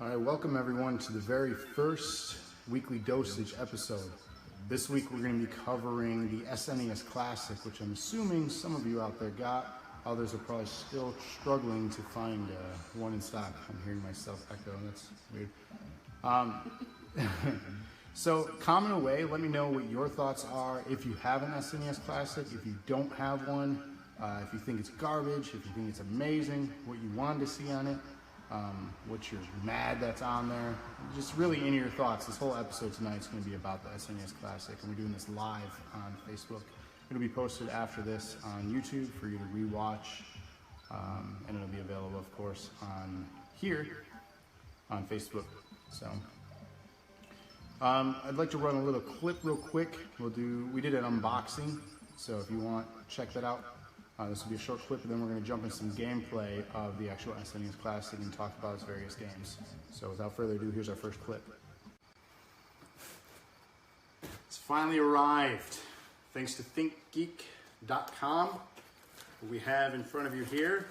All right, welcome everyone to the very first weekly Dosage episode. This week we're going to be covering the SNES Classic, which I'm assuming some of you out there got. Others are probably still struggling to find one in stock. I'm hearing myself echo, that's weird. So comment away, let me know what your thoughts are. If you have an SNES Classic, if you don't have one, if you think it's garbage, if you think it's amazing, what you wanted to see on it. What you're mad that's on there, just really any of your thoughts. This whole episode tonight is going to be about the SNES Classic, and we're doing this live on Facebook. It'll be posted after this on YouTube for you to rewatch, and it'll be available, of course, on here on Facebook. So I'd like to run a little clip real quick. We did an unboxing, so if you want, check that out. This will be a short clip, and then we're going to jump into some gameplay of the actual SNES Classic and talk about its various games. So without further ado, here's our first clip. It's finally arrived. Thanks to ThinkGeek.com. What we have in front of you here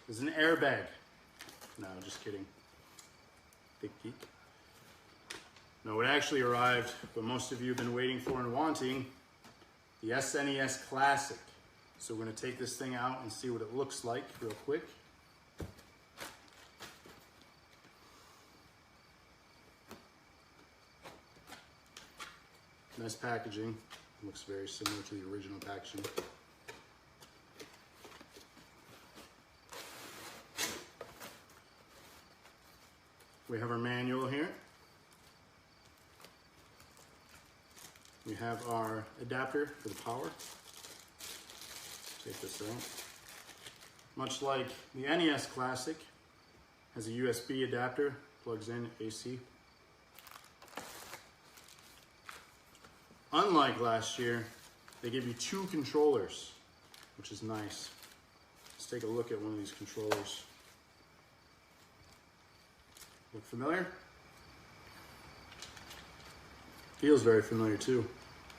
is an airbag. No, just kidding. ThinkGeek. No, it actually arrived, but most of you have been waiting for and wanting the SNES Classic. So we're going to take this thing out and see what it looks like real quick. Nice packaging. Looks very similar to the original packaging. We have our manual here. We have our adapter for the power. Take this out. Much like the NES Classic, has a USB adapter, plugs in AC. Unlike last year, they give you two controllers, which is nice. Let's take a look at one of these controllers. Look familiar? Feels very familiar too.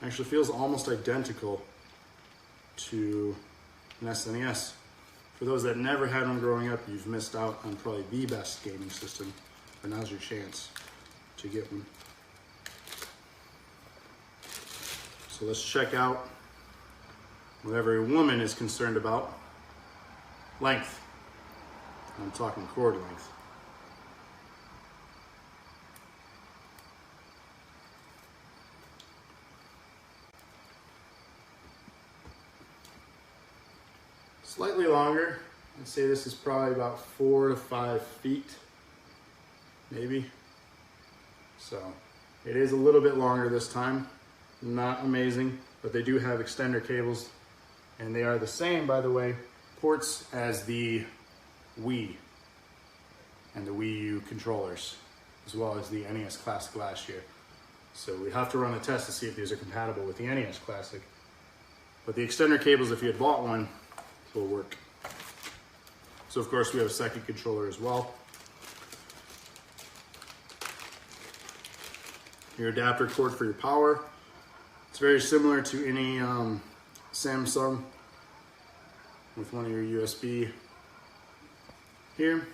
Actually feels almost identical to an SNES. For those that never had one growing up, you've missed out on probably the best gaming system, but now's your chance to get one. So let's check out what every woman is concerned about. Length. I'm talking cord length. Slightly longer. I'd say this is probably about 4 to 5 feet, maybe. So it is a little bit longer this time. Not amazing, but they do have extender cables, and they are the same, by the way, ports as the Wii and the Wii U controllers, as well as the NES Classic last year. So we have to run a test to see if these are compatible with the NES Classic. But the extender cables, if you had bought one, will work. So of course we have a second controller as well. Your adapter cord for your power. It's very similar to any Samsung with one of your USB here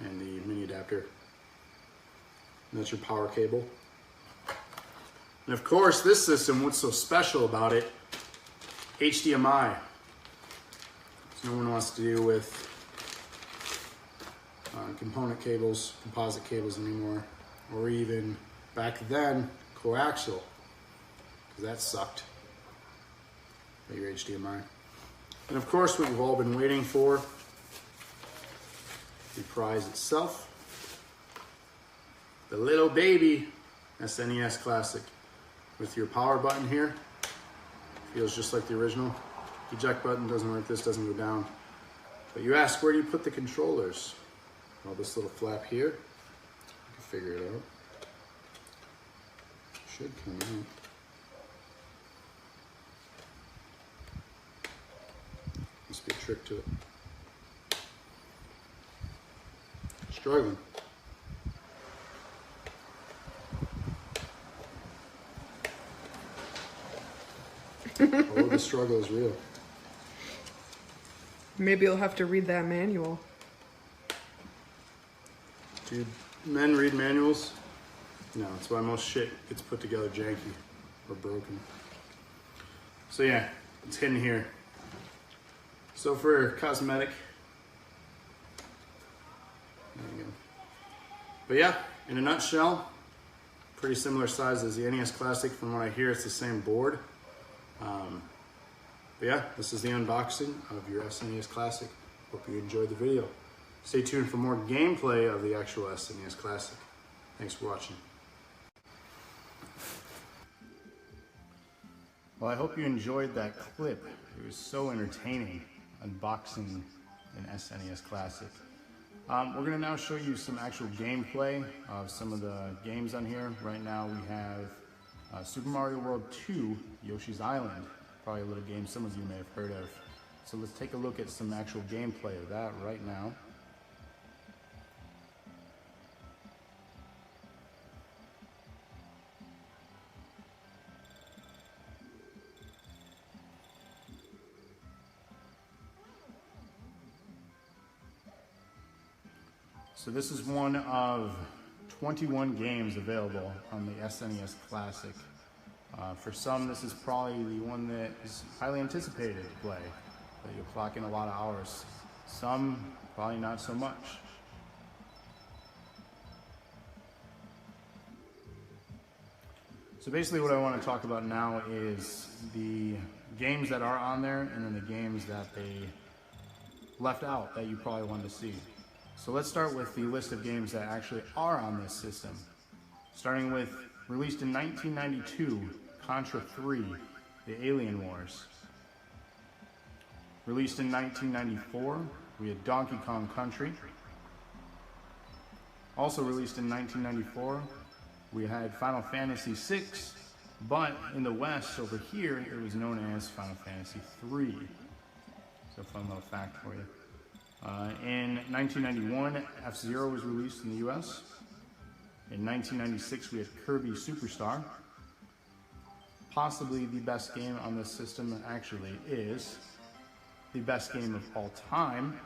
and the mini adapter. And that's your power cable. And of course this system, what's so special about it, HDMI. No one wants to deal with component cables, composite cables anymore, or even back then coaxial, because that sucked. Your HDMI. And of course, what you've all been waiting for, the prize itself, the little baby SNES Classic with your power button here. Feels just like the original. Eject button doesn't work, this doesn't go down. But you ask, where do you put the controllers? Well, this little flap here, you can figure it out. Should come out. Must be a trick to it. Struggling. Oh, the struggle is real. Maybe you'll have to read that manual. Do men read manuals? No, that's why most shit gets put together janky or broken. So yeah, it's hidden here. So for cosmetic, there you go. But yeah, in a nutshell, pretty similar size as the NES Classic. From what I hear, it's the same board. But yeah, this is the unboxing of your SNES Classic. Hope you enjoyed the video. Stay tuned for more gameplay of the actual SNES Classic. Thanks for watching. Well, I hope you enjoyed that clip. It was so entertaining, unboxing an SNES Classic. We're going to now show you some actual gameplay of some of the games on here. Right now we have Super Mario World 2, Yoshi's Island. Probably a little game some of you may have heard of. So let's take a look at some actual gameplay of that right now. So this is one of 21 games available on the SNES Classic. For some, this is probably the one that is highly anticipated to play, that you'll clock in a lot of hours. Some, probably not so much. So basically what I want to talk about now is the games that are on there and then the games that they left out that you probably wanted to see. So let's start with the list of games that actually are on this system. Starting with, released in 1992, Contra 3, The Alien Wars. Released in 1994, we had Donkey Kong Country. Also released in 1994, we had Final Fantasy VI, but in the West, over here, it was known as Final Fantasy III. So fun little fact for you. In 1991, F-Zero was released in the US. In 1996, we had Kirby Superstar. Possibly the best game on this system actually is the best game of all time,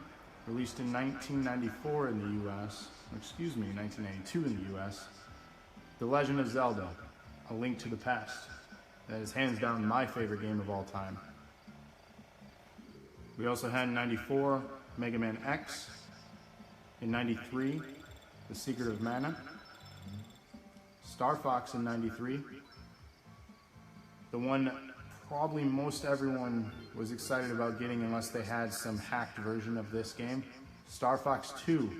released in 1994 in the US, 1992 in the US, The Legend of Zelda, A Link to the Past. That is hands down my favorite game of all time. We also had in 94, Mega Man X. In 93, The Secret of Mana. Star Fox in 93. The one probably most everyone was excited about getting unless they had some hacked version of this game, Star Fox 2.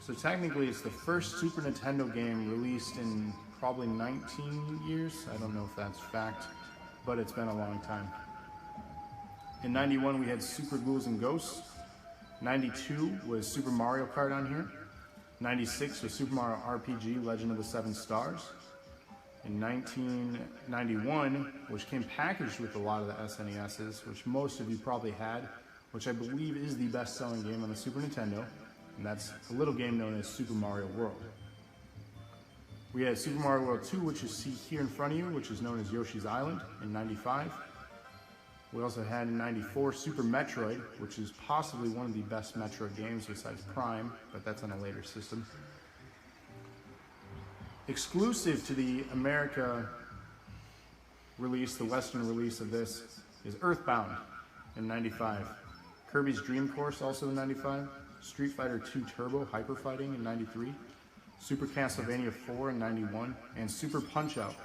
So technically it's the first Super Nintendo game released in probably 19 years. I don't know if that's fact, but it's been a long time. In 91 we had Super Ghouls and Ghosts. 92 was Super Mario Kart on here. 96 was Super Mario RPG Legend of the Seven Stars. In 1991, which came packaged with a lot of the SNESs, which most of you probably had, which I believe is the best-selling game on the Super Nintendo, and that's a little game known as Super Mario World. We had Super Mario World 2, which you see here in front of you, which is known as Yoshi's Island in 95. We also had in 94 Super Metroid, which is possibly one of the best Metroid games besides Prime, but that's on a later system. Exclusive to the America release, the Western release of this, is Earthbound in 95. Kirby's Dream Course also in 95. Street Fighter II Turbo Hyper Fighting in 93. Super Castlevania 4 in 91. And Super Punch-Out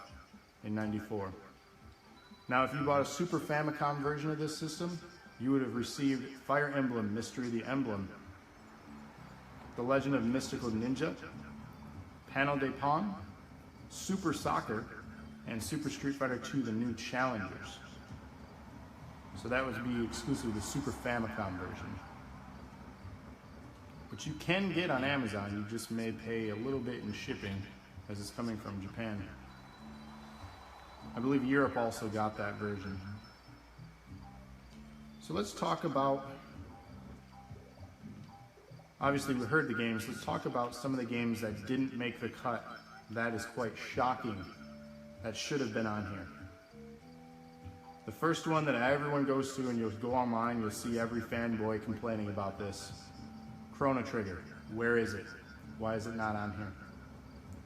in 94. Now, if you bought a Super Famicom version of this system, you would have received Fire Emblem Mystery of the Emblem, The Legend of Mystical Ninja, Panel de Pon, Super Soccer, and Super Street Fighter II The New Challengers. So that would be exclusive to the Super Famicom version, which you can get on Amazon. You just may pay a little bit in shipping as it's coming from Japan. I believe Europe also got that version. So let's talk about, obviously we heard the games, let's talk about some of the games that didn't make the cut. That is quite shocking. That should have been on here. The first one that everyone goes to, and you'll go online, you'll see every fanboy complaining about this. Chrono Trigger, where is it? Why is it not on here?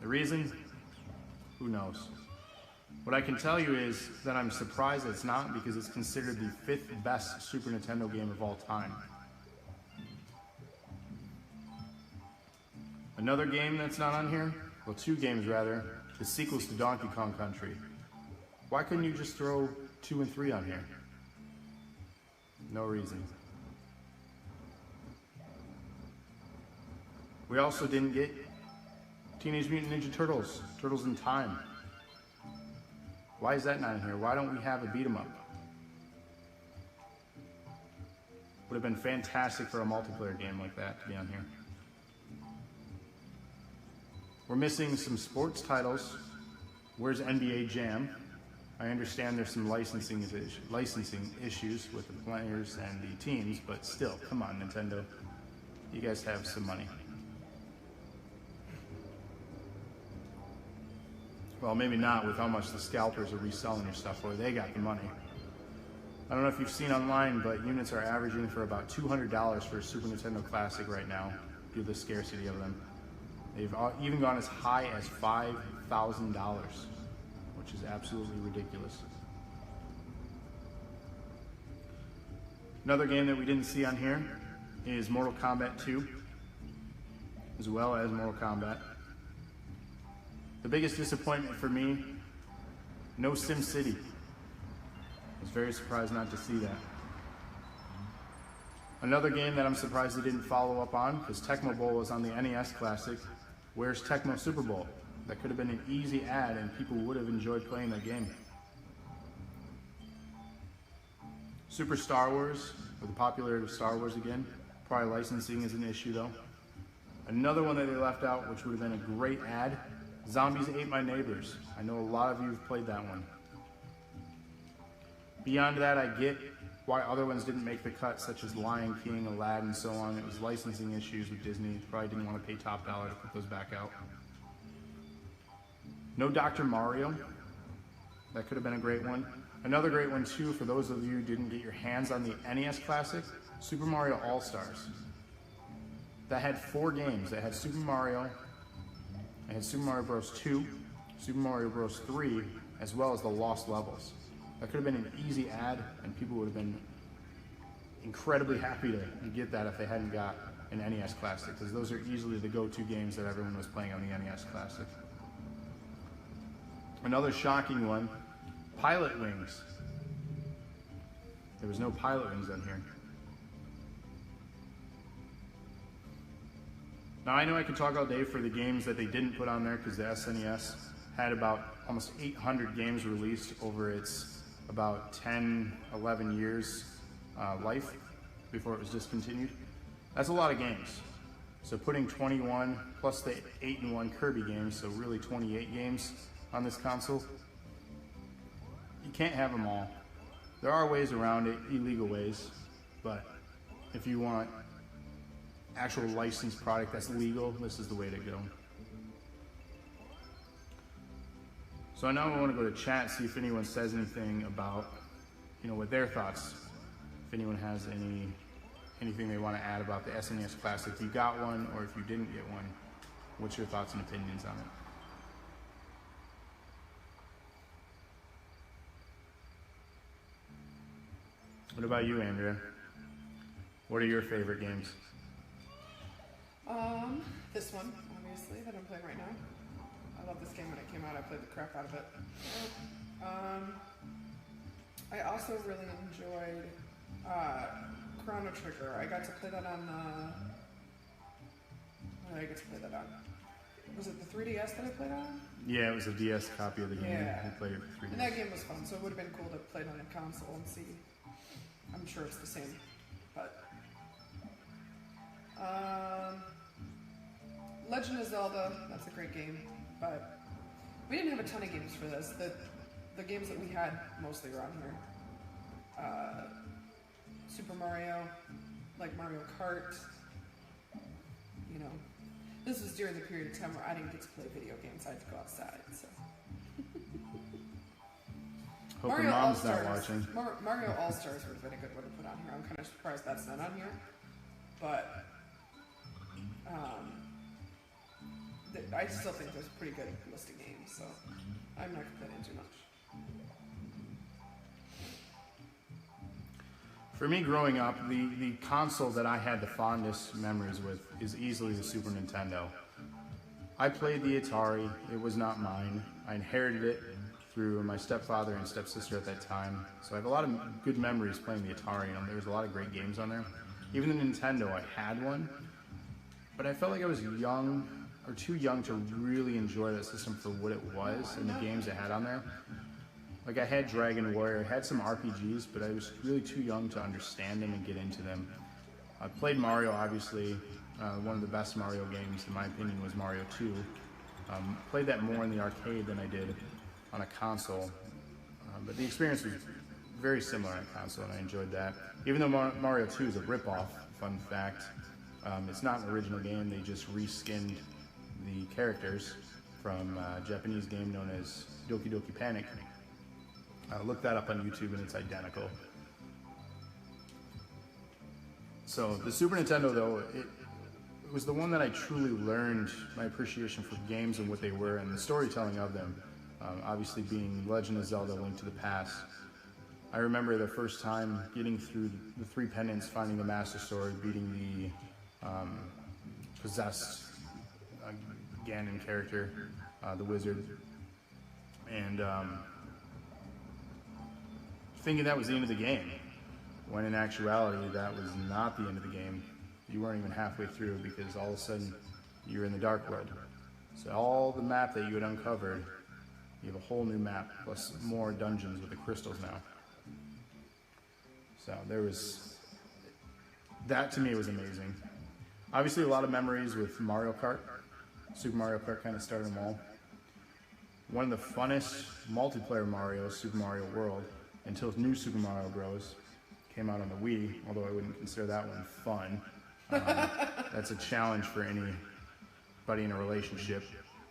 The reason? Who knows? What I can tell you is that I'm surprised it's not, because it's considered the 5th best Super Nintendo game of all time. Another game that's not on here, well, 2 games rather, the sequels to Donkey Kong Country. Why couldn't you just throw 2 and 3 on here? No reason. We also didn't get Teenage Mutant Ninja Turtles, Turtles in Time. Why is that not in here? Why don't we have a beat 'em up? Would have been fantastic for a multiplayer game like that to be on here. We're missing some sports titles. Where's NBA Jam? I understand there's some licensing issues with the players and the teams, but still, come on, Nintendo. You guys have some money. Well, maybe not with how much the scalpers are reselling your stuff for. They got the money. I don't know if you've seen online, but units are averaging for about $200 for a Super Nintendo Classic right now, due to the scarcity of them. They've even gone as high as $5,000, which is absolutely ridiculous. Another game that we didn't see on here is Mortal Kombat 2, as well as Mortal Kombat. The biggest disappointment for me, no SimCity. I was very surprised not to see that. Another game that I'm surprised they didn't follow up on, because Tecmo Bowl was on the NES Classic. Where's Tecmo Super Bowl? That could have been an easy ad and people would have enjoyed playing that game. Super Star Wars, or the popularity of Star Wars again. Probably licensing is an issue though. Another one that they left out, which would have been a great ad, Zombies Ate My Neighbors. I know a lot of you have played that one. Beyond that, I get why other ones didn't make the cut, such as Lion King, Aladdin, and so on. It was licensing issues with Disney. Probably didn't want to pay top dollar to put those back out. No Dr. Mario. That could have been a great one. Another great one too, for those of you who didn't get your hands on the NES Classic, Super Mario All-Stars. That had 4 games. That had Super Mario, it had Super Mario Bros. 2, Super Mario Bros. 3, as well as the Lost Levels. That could have been an easy ad, and people would have been incredibly happy to get that if they hadn't got an NES Classic, because those are easily the go-to games that everyone was playing on the NES Classic. Another shocking one, Pilot Wings. There was no Pilot Wings on here. Now I know I could talk all day for the games that they didn't put on there, because the SNES had about almost 800 games released over its about 10, 11 years life before it was discontinued. That's a lot of games. So putting 21 plus the 8-in-1 Kirby games, so really 28 games on this console, you can't have them all. There are ways around it, illegal ways, but if you want actual licensed product that's legal, this is the way to go. So now I want to go to chat, see if anyone says anything about, what their thoughts. If anyone has anything they want to add about the SNES Classic, if you got one or if you didn't get one, what's your thoughts and opinions on it? What about you, Andrea? What are your favorite games? This one, obviously, that I'm playing right now. I love this game. When it came out, I played the crap out of it. I also really enjoyed Chrono Trigger. I got to play that on what did I get to play that on? Was it the 3DS that I played on? Yeah, it was a DS copy of the game. Yeah. I played it for 3DS. And that game was fun, so it would have been cool to play it on a console and see. I'm sure it's the same, but Legend of Zelda, that's a great game, but we didn't have a ton of games for this. The games that we had mostly around here. Super Mario, like Mario Kart, This was during the period of time where I didn't get to play video games. I had to go outside, so. Hope Mario your mom's All-Stars, not watching. Mario All-Stars would have been a good one to put on here. I'm kind of surprised that's not on here. But, I still think there's a pretty good list of games, so I'm not complaining too much. For me, growing up, the console that I had the fondest memories with is easily the Super Nintendo. I played the Atari. It was not mine. I inherited it through my stepfather and stepsister at that time. So I have a lot of good memories playing the Atari. There was a lot of great games on there. Even the Nintendo, I had one. But I felt like I was young, or too young to really enjoy that system for what it was and the games it had on there. Like I had Dragon Warrior, I had some RPGs, but I was really too young to understand them and get into them. I played Mario, obviously. One of the best Mario games, in my opinion, was Mario 2. Played that more in the arcade than I did on a console. But the experience was very similar on a console, and I enjoyed that. Even though Mario 2 is a ripoff, fun fact, it's not an original game. They just reskinned the characters from a Japanese game known as Doki Doki Panic. Look that up on YouTube and it's identical. So the Super Nintendo, though, it was the one that I truly learned my appreciation for games and what they were and the storytelling of them. Obviously being Legend of Zelda: Link to the Past. I remember the first time getting through the 3 pendants, finding the Master Sword, beating the possessed Ganon character, the wizard, and thinking that was the end of the game, when in actuality that was not the end of the game. You weren't even halfway through because all of a sudden you're in the Dark World. So all the map that you had uncovered, you have a whole new map plus more dungeons with the crystals now. So there was, that to me was amazing. Obviously a lot of memories with Mario Kart. Super Mario Kart kind of started them all. One of the funnest multiplayer Marios, Super Mario World, until New Super Mario Bros. Came out on the Wii, although I wouldn't consider that one fun. That's a challenge for anybody in a relationship.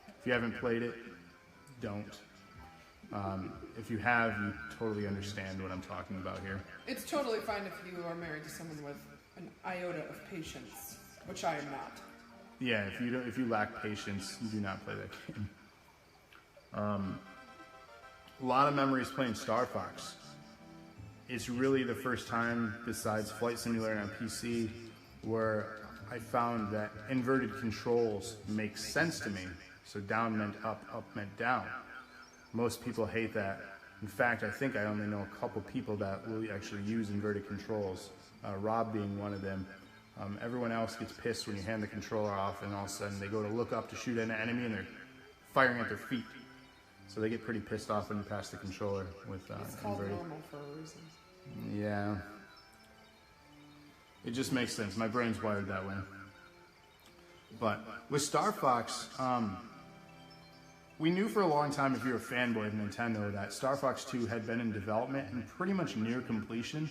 If you haven't played it, don't. If you have, you totally understand what I'm talking about here. It's totally fine if you are married to someone with an iota of patience, which I am not. Yeah, if you lack patience, you do not play that game. A lot of memories playing Star Fox. It's really the first time, besides Flight Simulator on PC, where I found that inverted controls make sense to me. So down meant up, up meant down. Most people hate that. In fact, I think I only know a couple people that will actually use inverted controls, Rob being one of them. Everyone else gets pissed when you hand the controller off and all of a sudden they go to look up to shoot at an enemy and they're firing at their feet. So they get pretty pissed off when you pass the controller with It's called inverted. normal for a reason. Yeah. It just makes sense. My brain's wired that way. But with Star Fox, we knew for a long time, if you're a fanboy of Nintendo, that Star Fox 2 had been in development and pretty much near completion.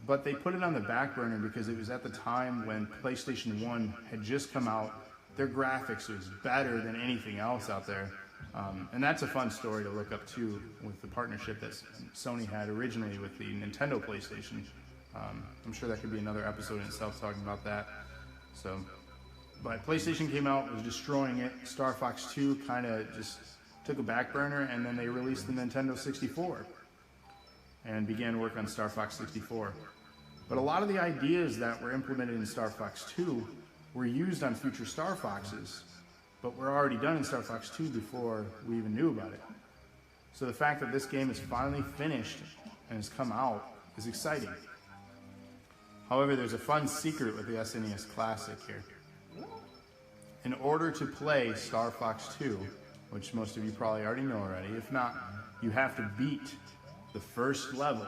But they put it on the back burner because it was at the time when PlayStation 1 had just come out. Their graphics was better than anything else out there. And that's a fun story to look up too, with the partnership that Sony had originally with the Nintendo PlayStation. I'm sure that could be another episode in itself talking about that. So, but PlayStation came out, was destroying it. Star Fox 2 kind of just took a back burner, and then they released the Nintendo 64 and began work on Star Fox 64. But a lot of the ideas that were implemented in Star Fox 2 were used on future Star Foxes, but were already done in Star Fox 2 before we even knew about it. So the fact that this game is finally finished and has come out is exciting. However, there's a fun secret with the SNES Classic here. In order to play Star Fox 2, which most of you probably already know already, if not, you have to beat the first level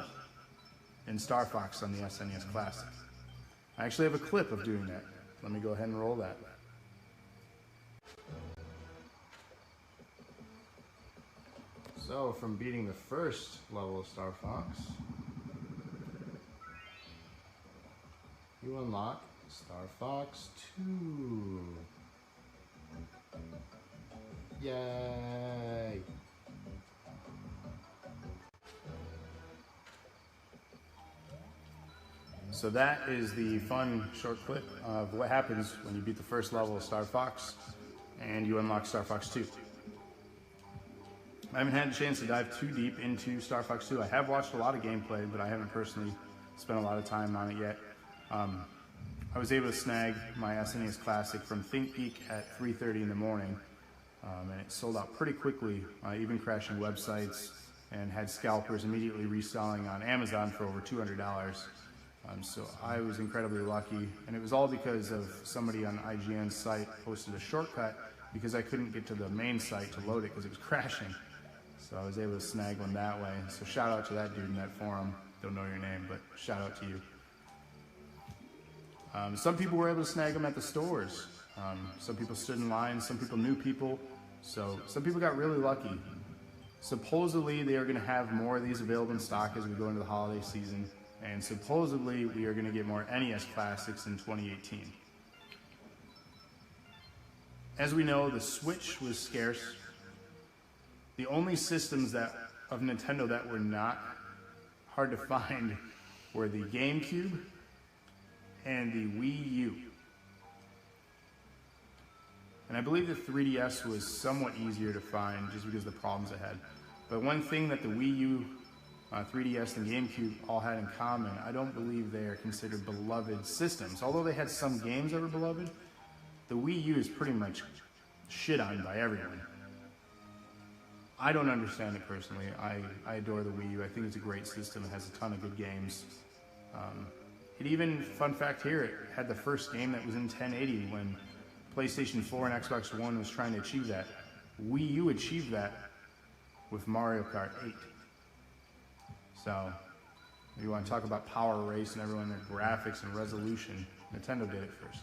in Star Fox on the SNES Classic. I actually have a clip of doing that. Let me go ahead and roll that. So, from beating the first level of Star Fox, you unlock Star Fox 2. Yay! So that is the fun short clip of what happens when you beat the first level of Star Fox. and you unlock Star Fox 2. I haven't had a chance to dive too deep into Star Fox 2. I have watched a lot of gameplay, but I haven't personally spent a lot of time on it yet. I was able to snag my SNES Classic from ThinkGeek at 3:30 in the morning, and it sold out pretty quickly, even crashing websites, and had scalpers immediately reselling on Amazon for over $200. So I was incredibly lucky, and it was all because of somebody on IGN's site posted a shortcut because I couldn't get to the main site to load it because it was crashing. So I was able to snag one that way. So shout out to that dude in that forum. Don't know your name, but shout out to you. Some people were able to snag them at the stores. Some people stood in line, some people knew people, so some people got really lucky. Supposedly they are going to have more of these available in stock as we go into the holiday season, and supposedly we are going to get more NES Classics in 2018. As we know, the Switch was scarce. The only systems of Nintendo that were not hard to find were the GameCube and the Wii U. And I believe the 3DS was somewhat easier to find just because of the problems it had. But one thing that the Wii U, 3DS, and GameCube all had in common, I don't believe they are considered beloved systems. Although they had some games that were beloved, the Wii U is pretty much shit on by everyone. I don't understand it personally. I adore the Wii U. I think it's a great system. It has a ton of good games. It even, fun fact here, it had the first game that was in 1080 when PlayStation 4 and Xbox One was trying to achieve that. Wii U achieved that with Mario Kart 8. So, if you want to talk about power race and everyone, their graphics and resolution, Nintendo did it first.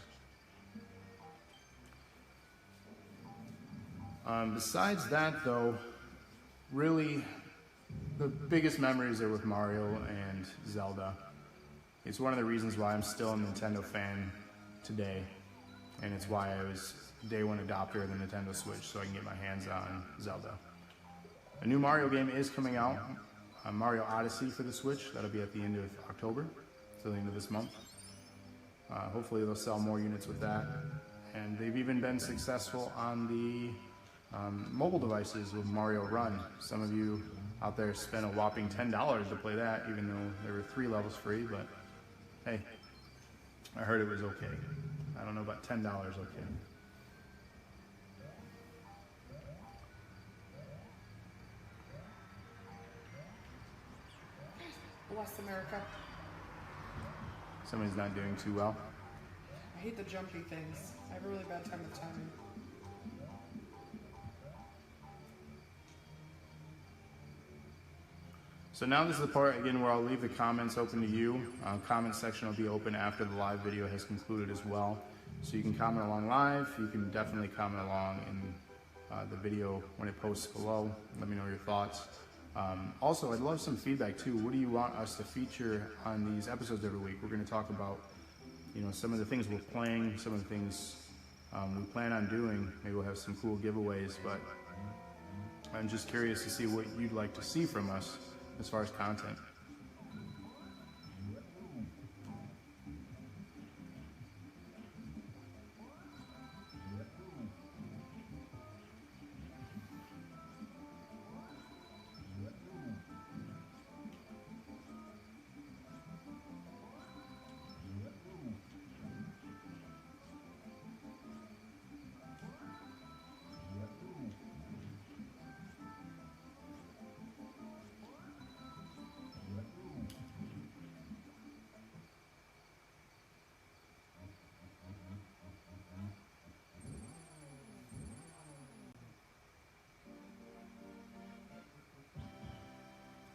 Besides that though, really, the biggest memories are with Mario and Zelda. It's one of the reasons why I'm still a Nintendo fan today, and it's why I was day one adopter of the Nintendo Switch, so I can get my hands on Zelda. A new Mario game is coming out, Mario Odyssey for the Switch. That'll be at the end of October, so the end of this month. Hopefully they'll sell more units with that, and they've even been successful on the mobile devices with Mario Run. Some of you out there spent a whopping $10 to play that, even though there were 3 levels free, but hey, I heard it was okay. I don't know about $10 okay. Bless America. Somebody's not doing too well. I hate the jumpy things. I have a really bad time with timing. So now this is the part, again, where I'll leave the comments open to you. Comment section will be open after the live video has concluded as well. So you can comment along live. You can definitely comment along in the video when it posts below. Let me know your thoughts. Also, I'd love some feedback too. What do you want us to feature on these episodes every week? We're going to talk about, some of the things we're playing, some of the things we plan on doing. Maybe we'll have some cool giveaways, but I'm just curious to see what you'd like to see from us as far as content.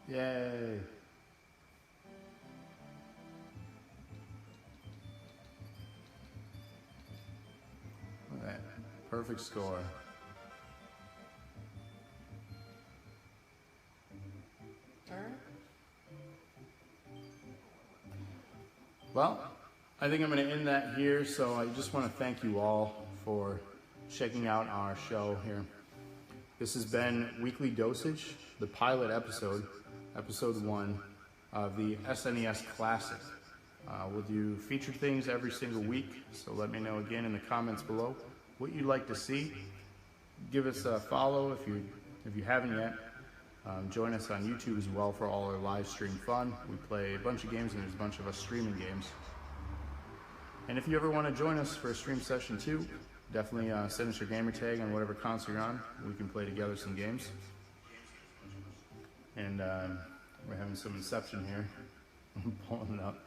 Yay! Look at that. Perfect score. Well, I think I'm going to end that here, so I just want to thank you all for checking out our show here. This has been Weekly Dosage, the pilot episode, episode 1 of the SNES Classic. We'll do featured things every single week, so let me know again in the comments below what you'd like to see. give us a follow if you haven't yet. Join us on YouTube as well for all our live stream fun. We play a bunch of games, and there's a bunch of us streaming games. And if you ever want to join us for a stream session too, definitely send us your gamer tag on whatever console you're on. We can play together some games. And we're having some Inception here. I'm pulling it up.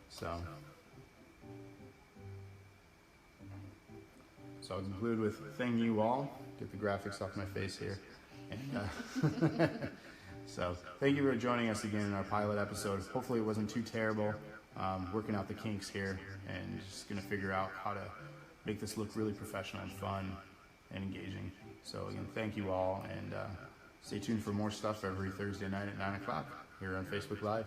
So I'll conclude with thank you all. Get the graphics off my face here. And, so thank you for joining us again in our pilot episode. Hopefully it wasn't too terrible. Working out the kinks here and just gonna figure out how to make this look really professional and fun and engaging. So again, thank you all, and stay tuned for more stuff every Thursday night at 9 o'clock here on Facebook Live.